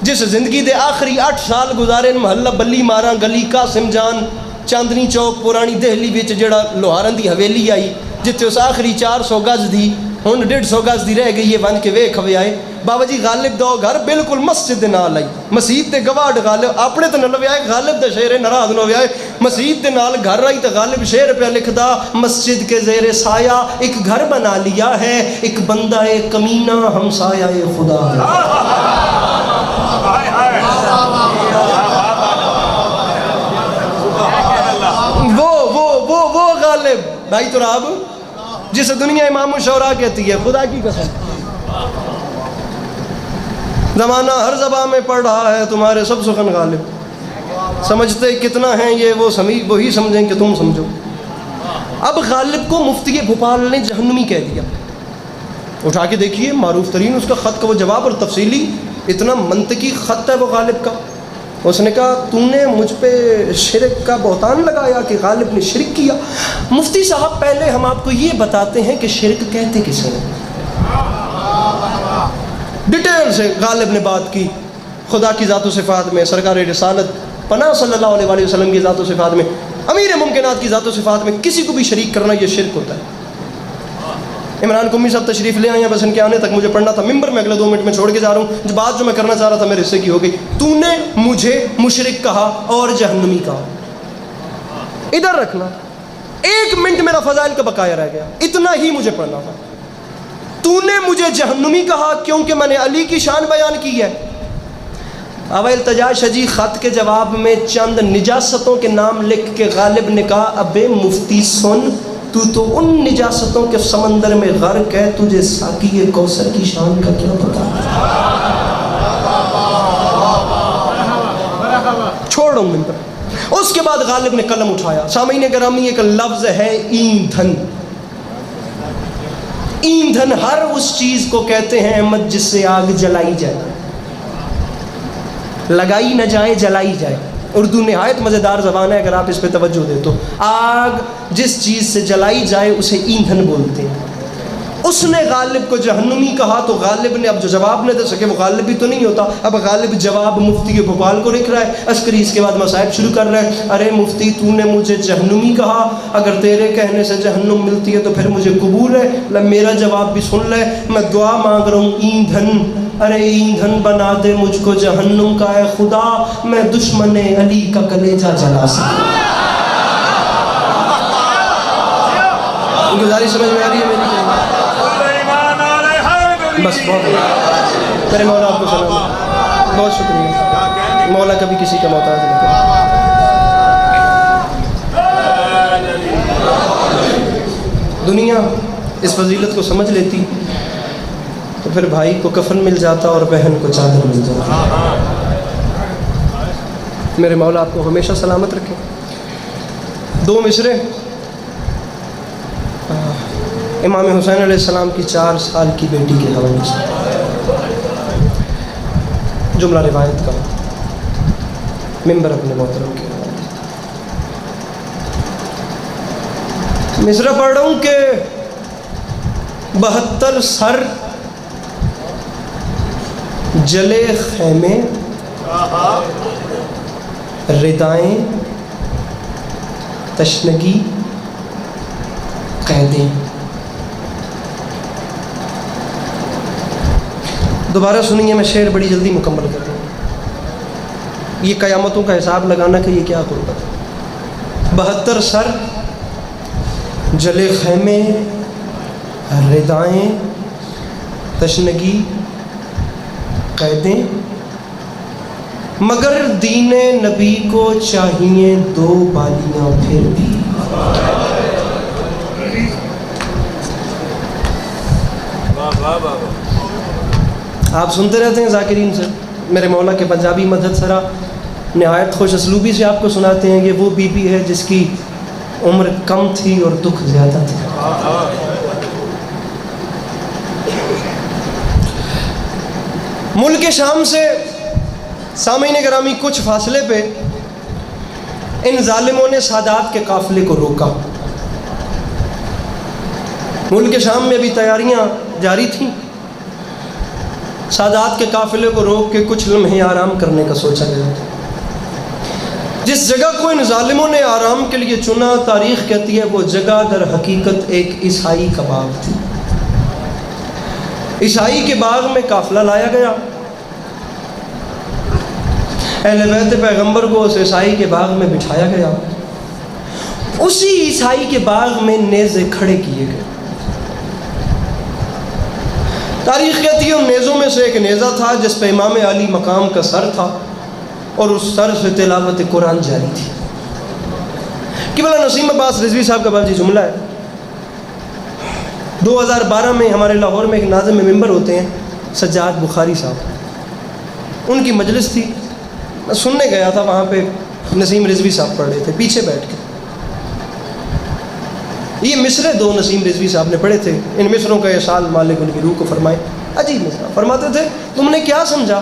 جس زندگی دے آخری 8 سال گزارے محلہ بلی ماراں گلی قاسم جان چاندنی چوک پرانی دہلی وچ جڑا لوہارن دی حویلی آئی جتے اس آخری 400 گز دی ہن 150 گز دی رہ گئی ہے ون کے ویکھ ہوئے آئے. بابا جی غالب دو گھر بالکل مسجد دے نال آئی, مسجد دے گواڈ غالب اپنے تے نہ لوے آئے, غالب دے شعر ناراض نہ ہوئے آئے, مسجد دے نال گھر آئی تے غالب شعر پہ لکھدا مسجد کے زیر سایہ ایک گھر بنا لیا ہے, ایک بندہ ایک کمینہ ہمسایہ خدا ہے. وہ غالب بھائی تراب جسے دنیا امام الشعراء کہتی ہے, خدا کی قسم زمانہ ہر زبان میں پڑھ رہا ہے تمہارے سب سخن غالب, سمجھتے کتنا ہیں یہ وہی سمجھیں کہ تم سمجھو. اب غالب کو مفتی بھوپال نے جہنمی کہہ دیا. اٹھا کے دیکھیے معروف ترین اس کا خط کا وہ جواب, اور تفصیلی اتنا منطقی خط ہے وہ غالب کا. اس نے کہا تو نے مجھ پہ شرک کا بہتان لگایا کہ غالب نے شرک کیا. مفتی صاحب پہلے ہم آپ کو یہ بتاتے ہیں کہ شرک کہتے کسے ہیں. ڈیٹیل سے غالب نے بات کی خدا کی ذات و صفات میں, سرکار رسالت پناہ صلی اللہ علیہ وآلہ وسلم کی ذات و صفات میں, امیر ممکنات کی ذات و صفات میں کسی کو بھی شریک کرنا یہ شرک ہوتا ہے. عمران قمی صاحب تشریف لے آئے ہیں, بس ان کے آنے تک مجھے پڑھنا تھا ممبر میں, اگلے 2 منٹ میں چھوڑ کے جا رہا ہوں. جو بات جو میں کرنا چاہ رہا تھا میرے حصے کی ہو گئی. تو نے مجھے مشرک کہا اور جہنمی کہا, ادھر رکھنا, 1 منٹ میرا فضائل کا بقایا رہ گیا, اتنا ہی مجھے پڑھنا تھا. تو نے مجھے جہنمی کہا کیونکہ میں نے علی کی شان بیان کی ہے. اب التجا شجی خط کے جواب میں چند نجاستوں کے نام لکھ کے غالب نے کہا ابے مفتی سن, تو ان نجاستوں کے سمندر میں غرق ہے, تجھے ساقی کوثر کی شان کا کیا پتا. چھوڑ رہا ہوں من پر. اس کے بعد غالب نے قلم اٹھایا. سامعین گرامی ایک لفظ ہے ایندھن. ایندھن ہر اس چیز کو کہتے ہیں احمد جس سے آگ جلائی جائے, لگائی نہ جائے جلائی جائے. اردو نہایت مزیدار زبان ہے اگر آپ اس پہ توجہ دیں تو. آگ جس چیز سے جلائی جائے اسے ایندھن بولتے ہیں. اس نے غالب کو جہنمی کہا تو غالب نے اب جو جواب نہ دے سکے, وہ غالب بھی تو نہیں ہوتا, اب غالب جواب مفتی کے بھوپال کو لکھ رہا ہے. عسکری اس کے بعد مصائب شروع کر رہا ہے. ارے مفتی تو نے مجھے جہنمی کہا, اگر تیرے کہنے سے جہنم ملتی ہے تو پھر مجھے قبول ہے, میرا جواب بھی سن لے. میں دعا مانگ رہا ہوں ایندھن, ارے ایندھن بنا دے مجھ کو جہنم کا, اے خدا میں دشمن علی کا کلیجہ جلا سکوں. گزارش سمجھ میں آ رہی ہے میری؟ بس بہت میرے مولا آپ کو سلام, بہت شکریہ. مولا کبھی کسی کا محتاج نہیں کرتا. دنیا اس فضیلت کو سمجھ لیتی تو پھر بھائی کو کفن مل جاتا اور بہن کو چادر مل جاتا. میرے مولا آپ کو ہمیشہ سلامت رکھے. 2 مصرے امام حسین علیہ السلام کی 4 سال کی بیٹی کے حوالے سے جملہ روایت کا ممبر اپنے محترم کے حوالے. مصرع پڑھ رہا ہوں کہ 72 سر جلے خیمے, ردائیں تشنگی قیدیں. دوبارہ سنیے, میں شعر بڑی جلدی مکمل کر دوں. یہ قیامتوں کا حساب لگانا کہ یہ کیا قربت ہے. 72 سر جلے خیمے, ردائیں تشنگی قیدیں, مگر دین نبی کو چاہیے 2 بالیاں پھر بھی. آپ سنتے رہتے ہیں ذاکرین سے, میرے مولا کے پنجابی مدحت سرا نہایت خوش اسلوبی سے آپ کو سناتے ہیں. یہ وہ بی بی ہے جس کی عمر کم تھی اور دکھ زیادہ تھا. ملک شام سے سامعین گرامی کچھ فاصلے پہ ان ظالموں نے سادات کے قافلے کو روکا. ملک شام میں بھی تیاریاں جاری تھیں. سادات کے قافلے کو روک کے کچھ لمحے آرام کرنے کا سوچا گیا. جس جگہ کو ان ظالموں نے آرام کے لیے چنا، تاریخ کہتی ہے وہ جگہ در حقیقت ایک عیسائی کا باغ تھی. عیسائی کے باغ میں قافلہ لایا گیا. اہل بیت پیغمبر کو اس عیسائی کے باغ میں بٹھایا گیا. اسی عیسائی کے باغ میں نیزے کھڑے کیے گئے. تاریخ کہتی ہے ان نیزوں میں سے ایک نیزہ تھا جس پہ امام علی مقام کا سر تھا اور اس سر سے تلاوت قرآن جاری تھی. قبلہ نسیم عباس رضوی صاحب کا بعض جملہ ہے. 2012 میں ہمارے لاہور میں ایک ناظم ممبر ہوتے ہیں سجاد بخاری صاحب. ان کی مجلس تھی، میں سننے گیا تھا. وہاں پہ نسیم رضوی صاحب پڑھ رہے تھے پیچھے بیٹھ کے. یہ مصرے 2 نسیم رضوی صاحب نے پڑھے تھے. ان مصروں کا احسان مالک ان کی روح کو فرمائے. عجیب مصرع فرماتے تھے تم نے کیا سمجھا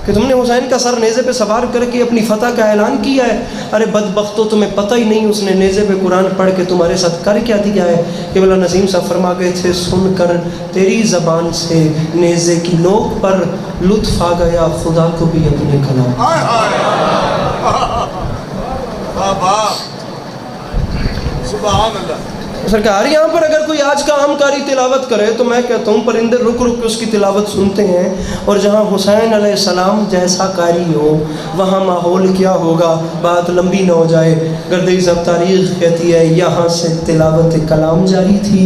کہ تم نے حسین کا سر نیزے پہ سوار کر کے اپنی فتح کا اعلان کیا ہے؟ ارے بدبختو تمہیں پتہ ہی نہیں اس نے نیزے پہ قرآن پڑھ کے تمہارے ساتھ کر کیا دیا ہے. قبلہ نسیم صاحب فرما گئے تھے سن کر تیری زبان سے نیزے کی نوک پر لطف آ گیا خدا کو بھی اپنے کلام. سبحان اللہ. سرکار یہاں پر اگر کوئی آج کا عام قاری تلاوت کرے تو میں کہتا ہوں پرندے رک رک کے اس کی تلاوت سنتے ہیں. اور جہاں حسین علیہ السلام جیسا قاری ہو وہاں ماحول کیا ہوگا. بات لمبی نہ ہو جائے. گردئی صاحب تاریخ کہتی ہے یہاں سے تلاوت کلام جاری تھی.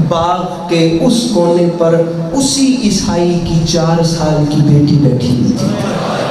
باغ کے اس کونے پر اسی عیسائی کی 4 سال کی بیٹی بیٹھی ہوئی تھی.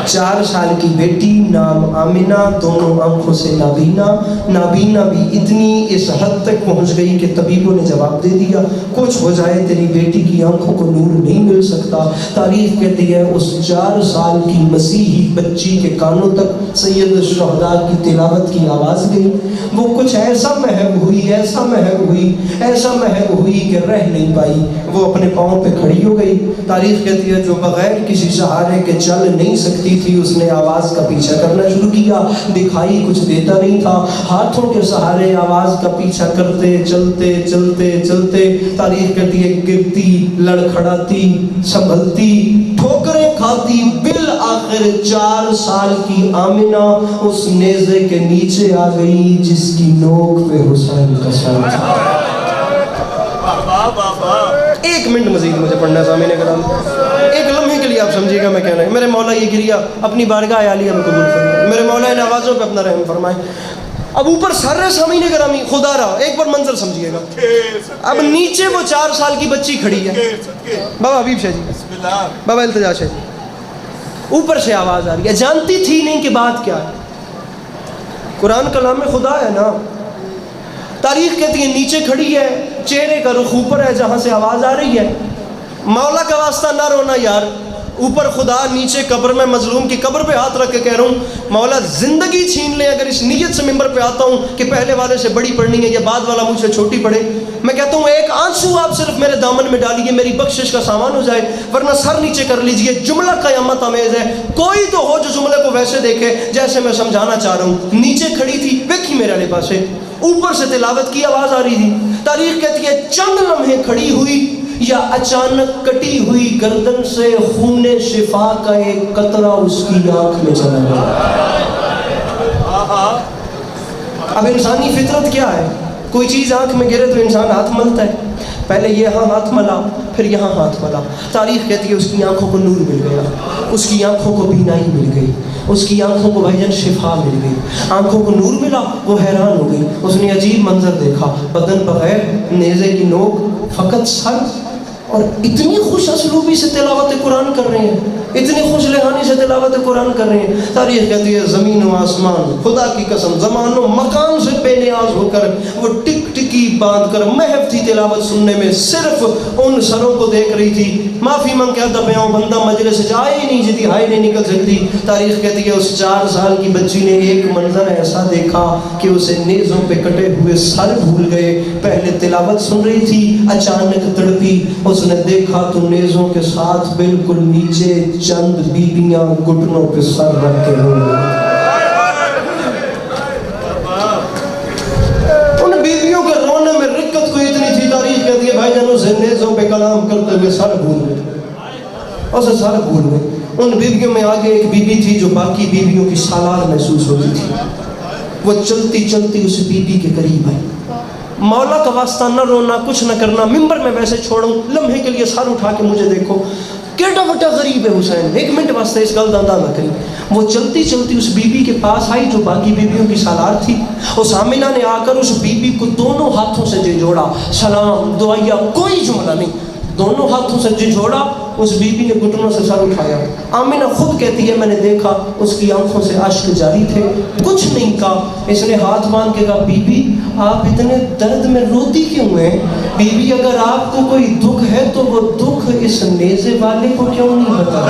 4 سال کی بیٹی نام آمنہ، دونوں آنکھوں سے نابینا. نابینا بھی اتنی اس حد تک پہنچ گئی کہ طبیبوں نے جواب دے دیا کچھ ہو جائے تیری بیٹی کی آنکھوں کو نور نہیں مل سکتا. تاریخ کہتی ہے اس 4 سال کی مسیحی بچی کے کانوں تک سید الشہداء کی تلاوت کی آواز گئی. وہ کچھ ایسا مہک ہوئی، ایسا مہک ہوئی، ایسا مہک ہوئی کہ رہ نہیں پائی. وہ اپنے پاؤں پہ کھڑی ہو گئی. تاریخ کہتی ہے جو بغیر کسی سہارے کے چل نہیں سکتی تھی اس نے آواز کا پیچھا کرنا شروع کیا. دکھائی کچھ دیتا نہیں تھا. ہاتھوں کے سہارے آواز کا پیچھا کرتے چلتے چلتے چلتے تاریخ کہتی ہے گرتی، لڑکھڑاتی، سنبھلتی، ٹھوکریں کھاتی، بالآخر 4 سال کی آمنہ اس نیزے کے نیچے آ گئی جس کی نوک پہ حسین کا سر تھا. 1 منٹ مزید مجھے پڑھنا ہے سامعین کرام. ایک لمحے کے لیے آپ سمجھیے گا میں کہنا ہے. میرے مولا یہ گریا اپنی بارگاہ عالیہ میں قبول فرمائے. میرے مولا ان آوازوں پہ اپنا رحم فرمائے. اب اوپر سر ہے سامعین گرامی خدا رہا ایک بار منظر سمجھیے گا. اب نیچے وہ 4 سال کی بچی کھڑی ہے. بابا حبیب شاہ جی، بابا التجا شاہ جی. اوپر سے آواز آ رہی ہے. جانتی تھی نہیں کہ بات کیا ہے. قرآن کلام میں خدا ہے نا. تاریخ کہتی ہے نیچے کھڑی ہے، چہرے کا رخ اوپر ہے جہاں سے آواز آ رہی ہے. مولا کا واسطہ نہ رونا یار. اوپر خدا، نیچے قبر میں مظلوم کی قبر پہ ہاتھ رکھ کے کہہ رہا ہوں مولا زندگی چھین لے اگر اس نیت سے ممبر پہ آتا ہوں کہ پہلے والے سے بڑی پڑھنی ہے یا بعد والا مجھ سے چھوٹی پڑھے. میں کہتا ہوں ایک آنسو آپ صرف میرے دامن میں ڈالیے میری بخشش کا سامان ہو جائے، ورنہ سر نیچے کر لیجئے. جملہ قیامت آمیز ہے. کوئی تو ہو جو جملے کو ویسے دیکھے جیسے میں سمجھانا چاہ رہا ہوں. نیچے کھڑی تھی، ویکھی میرے والے پاسے، اوپر سے تلاوت کی آواز آ رہی تھی. تاریخ کہتی ہے چند لمحے کھڑی ہوئی یا اچانک کٹی ہوئی گردن سے خون شفا کا ایک قطرہ اس کی آنکھ میں چلا گیا. اب انسانی فطرت کیا ہے؟ کوئی چیز آنکھ میں گرے تو انسان ہاتھ ملتا ہے. پہلے یہاں ہاتھ ملا پھر یہاں ہاتھ ملا. تاریخ کہتی ہے اس کی آنکھوں کو نور مل گیا، اس کی آنکھوں کو بینائی مل گئی، اس کی آنکھوں کو بھائی جان شفا مل گئی. آنکھوں کو نور ملا، وہ حیران ہو گئی. اس نے عجیب منظر دیکھا. بدن بغیر، نیزے کی نوک، فقط سر، اور اتنی خوش اسلوبی سے تلاوت قرآن کر رہے ہیں، اتنی خوش لہانی سے تلاوت قرآن کر رہے ہیں. تاریخ کہتی ہے زمین و آسمان خدا کی قسم زمان و مکان سے بے نیاز ہو کر وہ ٹک ٹکی باندھ کر محو تھی تلاوت سننے میں. صرف ان سروں کو دیکھ رہی تھی معافی مانگ کے آتا پہ بندہ مجلس سے جائے ہی نہیں جتی ہائے نہیں نکل سکتی. تاریخ کہتی ہے اس 4 سال کی بچی نے ایک منظر ایسا دیکھا کہ اسے نیزوں پہ کٹے ہوئے سر بھول گئے. پہلے تلاوت سن رہی تھی, اچانک تڑپی. اس نے دیکھا تو نیزوں کے ساتھ بالکل نیچے چند بیبیاں گھٹنوں پہ سر رکھ کے رو رہی. ان بیبیوں کے رونے میں رکت کو اتنی تھی, تاریخ کہتی ہے بھائی جانوں سے نیزوں پہ کلام کرتے ہوئے سر بھول گئے. اسے سر بھول گئے. ان بیبیوں میں آگے ایک بیوی تھی جو باقی بیویوں کی سالار محسوس ہوتی تھی. وہ چلتی چلتی اس بیوی کے قریب آئی. مولا کا واسطہ نہ رونا کچھ نہ کرنا, ممبر میں ویسے چھوڑوں, لمحے کے لیے سر اٹھا کے مجھے دیکھو. کیٹا وٹا غریب ہے حسین, 1 منٹ واسطے اس گل داندہ نہ کری. وہ چلتی چلتی اس بیوی کے پاس آئی جو باقی بیویوں کی سالار تھی. اس آمنہ نے آ کر اس بیوی کو دونوں ہاتھوں سے جھنجھوڑا. سلام دعائیا کوئی جملہ نہیں, دونوں ہاتھوں سے جھنجھوڑا. اس بیوی نے گھٹنوں سے سر اٹھایا. آمنہ خود کہتی ہے میں نے دیکھا اس کی آنکھوں سے اشک جاری تھے, کچھ نہیں کہا. اس نے ہاتھ باندھ کے کہا بی بی آپ اتنے درد میں روتی کیوں ہیں؟ بی بی اگر آپ کو کوئی دکھ ہے تو وہ دکھ اس نیزے والے کو کیوں نہیں بتا؟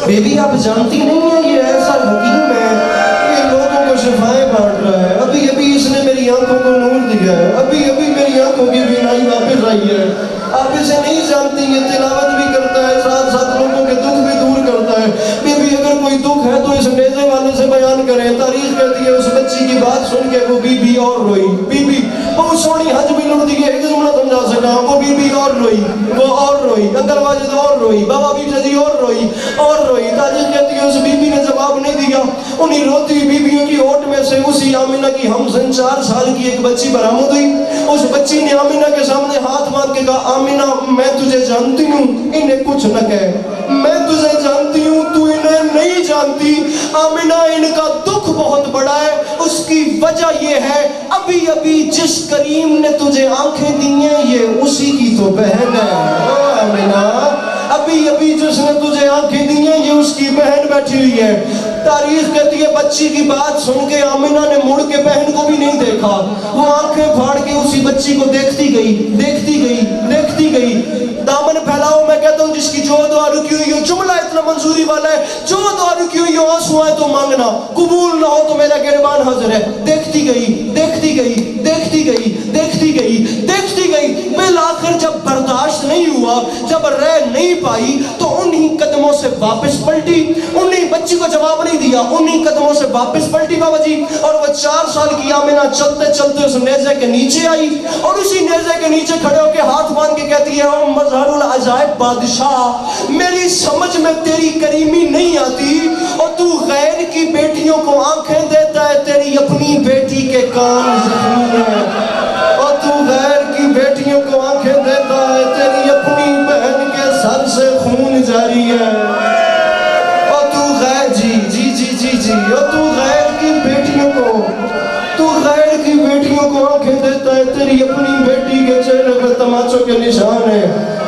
بی بی آپ جانتی نہیں ہیں یہ ایسا حکیم ہے, یہ لوگوں کو شفائیں بانٹ رہا ہے. ابھی ابھی اس نے میری آنکھوں کو نور دیا ہے, ابھی ابھی میری آنکھوں کی بینائی واپس آئی ہے. آپ اسے نہیں جانتی, یہ تلاوت بھی کرتا ہے, ساتھ ساتھ لوگوں کے دکھ بھی دور کرتا ہے. بی بی اگر کوئی دکھ ہے تو اس نیزے والے سے بیان کریں. تاریخ کہتی ہے اس بچی کی بات سن کے وہ بی بی اور روئی. بی بی بہت سونی حج بھی لڑ دی ہے, ایک جملہ سمجھا سکا. وہ بی بی اور روئی, وہ اور روئی, اندر واجد اور روئی, بابا بی جی اور روئی اور روئی. تاریخ کہتی ہے اس بی بی نے جواب نہیں دیا. انہی روتی بیویوں کی اوٹ میں سے اسی آمنہ کی ہمسن 4 سال کی ایک بچی برآمد ہوئی. اس بچی نے آمنہ کے سامنے ہاتھ باندھ کے کہا آمنہ میں تجھے جانتی ہوں, انہیں کچھ نہ کہے. میں تجھے جانتی ہوں, تو انہیں نہیں جانتی. آمنہ ان کا دکھ بہت بڑا ہے, اس کی وجہ یہ ہے ابھی ابھی جس کریم نے تجھے آنکھیں دی ہیں یہ اسی کی تو بہن ہے. آمنہ ابھی ابھی جس نے تجھے آنکھیں دی ہیں یہ اس کی بہن بیٹھی ہوئی ہے. تاریخ کہتی ہے بچی کی بات سن کے آمنہ نے مڑ کے بہن کو بھی نہیں دیکھا. وہ آنکھیں پھاڑ کے اسی بچی کو دیکھتی گئی, دیکھتی گئی, دیکھتی گئی. دامن پھیلاؤ, میں کہتا ہوں جس کی جو دعا رکی ہوئی ہو, جملہ اتنا منظوری والا ہے, جو دعا رکی ہوئی ہو آنسو آئے تو مانگنا, قبول نہ ہو تو میرا گربان حاضر ہے. دیکھتی گئی, دیکھتی گئی, دیکھتی گئی, دیکھتی گئی, دیکھتی گئی. بالآخر جب برداشت نہیں ہوا, جب رہ نہیں پائی تو انہی قدموں سے واپس پلٹی. انہی بچی کو جواب نہیں دیا, انہی قدموں سے واپس پلٹی بابا جی. اور وہ 4 سال کی آمنہ چلتے چلتے اس نیزے کے نیچے آئی اور اسی نیزے کے نیچے کھڑے ہو کے ہاتھ باندھ کے کہتی ہے او مظہر العجائب بادشاہ, میری سمجھ میں تیری کریمی نہیں آتی, اور تو غیر کی بیٹیوں کو آنکھیں دیتا ہے, تیری اپنی بیٹی کے کان زخمی ہیں. اور تو غیر کی بیٹیوں کو آنکھیں دیتا ہے, تیری اپنی بہن کے سر سے خون جاری ہے. اور تو غیر جی جی جی جی جی اور تو غیر کی بیٹیوں کو, تو غیر کی بیٹیوں کو آنکھیں دیتا ہے, تیری اپنی بیٹی کے چہرے پر تماچوں کے نشان ہے.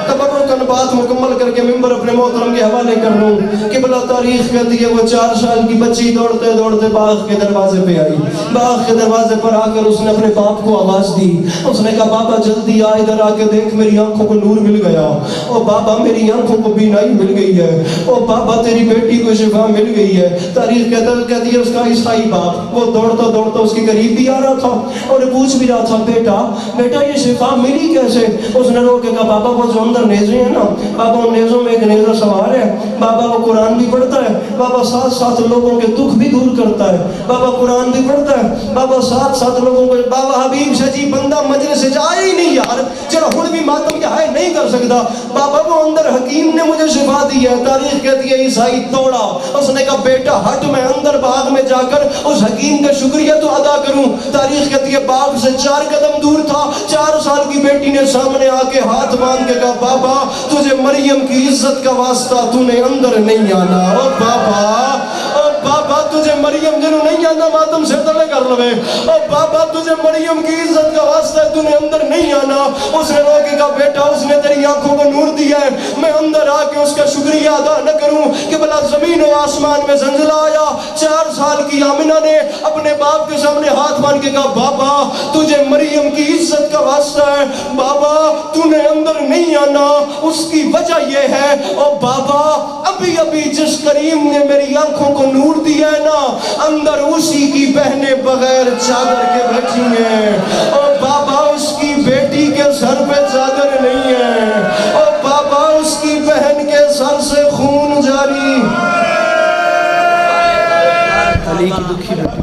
تبرکن بات مکمل کر کے ممبر اپنے محترم کے حوالے کر لوں کہ بلا تاریخ کہتی ہے وہ 4 سال کی بچی دوڑتے دوڑتے باغ کے دروازے پہ آئی. باغ کے دروازے پر آ کر اس نے اپنے باپ کو آواز دی. اس نے کہا بابا جلدی آ, ادھر آ کے دیکھ میری آنکھوں کو نور مل گیا. او بابا میری آنکھوں کو بینائی مل گئی ہے. او بابا تیری بیٹی کو شفا مل گئی ہے. تاریخ کہتی ہے اس کا عیسائی باپ وہ دوڑتا دوڑتا اس کے قریب بھی آ رہا تھا اور پوچھ بھی رہا تھا بیٹا بیٹا یہ شفا ملی کیسے؟ اس نے رو کے کہا بابا وہ جو اندر نیزے ہیں نا, بابا ان نیزوں میں ایک نیزہ سوار ہے. بابا وہ قرآن بھی پڑھتا ہے, بابا ساتھ ساتھ لوگوں کے دکھ بھی دور کرتا ہے. بابا قرآن بھی پڑھتا ہے, بابا ساتھ ساتھ لوگوں کو. بابا حبیب شاہ جی بندہ مجلس سے جائے ہی نہیں یار, چلو ہن بھی ماتم کیا ہے نہیں کر سکتا. بابا وہ اندر حکیم نے مجھے شفا دی ہے. تاریخ کہتی ہے عیسائی توڑا, اس نے کہا بیٹا ہٹ میں اندر باغ میں جا کر اس حکیم کا شکریہ تو ادا کروں. تاریخ کہتی ہے باغ سے 4 قدم دور تھا, 4 سال کی بیٹی نے سامنے آ کے ہاتھ باندھ کے کہا بابا تجھے مریم کی عزت کا واسطہ تو نے اندر نہیں آنا. او بابا تجھے مریم جنہوں نہیں آنا ماتم سے تلے کر لوے. او بابا تجھے مریم کی عزت کا واسطہ ہے, تو نے اندر نہیں آنا. اس نے رو کے کہا بیٹا اس نے تیری آنکھوں کو نور دیا ہے, میں اندر آ کہ اس کا شکریہ ادا نہ کروں کہ بلا زمین و آسمان میں زلزلہ آیا. 4 سال کی آمنہ نے اپنے باپ کے سامنے ہاتھ باندھ کے کہا بابا تجھے مریم کی عزت کا واسطہ ہے, بابا تو نے اندر نہیں آنا. اس کی وجہ یہ ہے او بابا ابھی ابھی جس کریم نے میری آنکھوں کو نور دیا ہے نا, اندر اسی کی بہنیں بغیر چادر کے بیٹھی ہیں. او بابا اس کی بیٹی کے سر پہ چادر نہیں ہے, او بابا اس کی بہن کے سر سے خون جاری. علی کی دکھی بیٹی.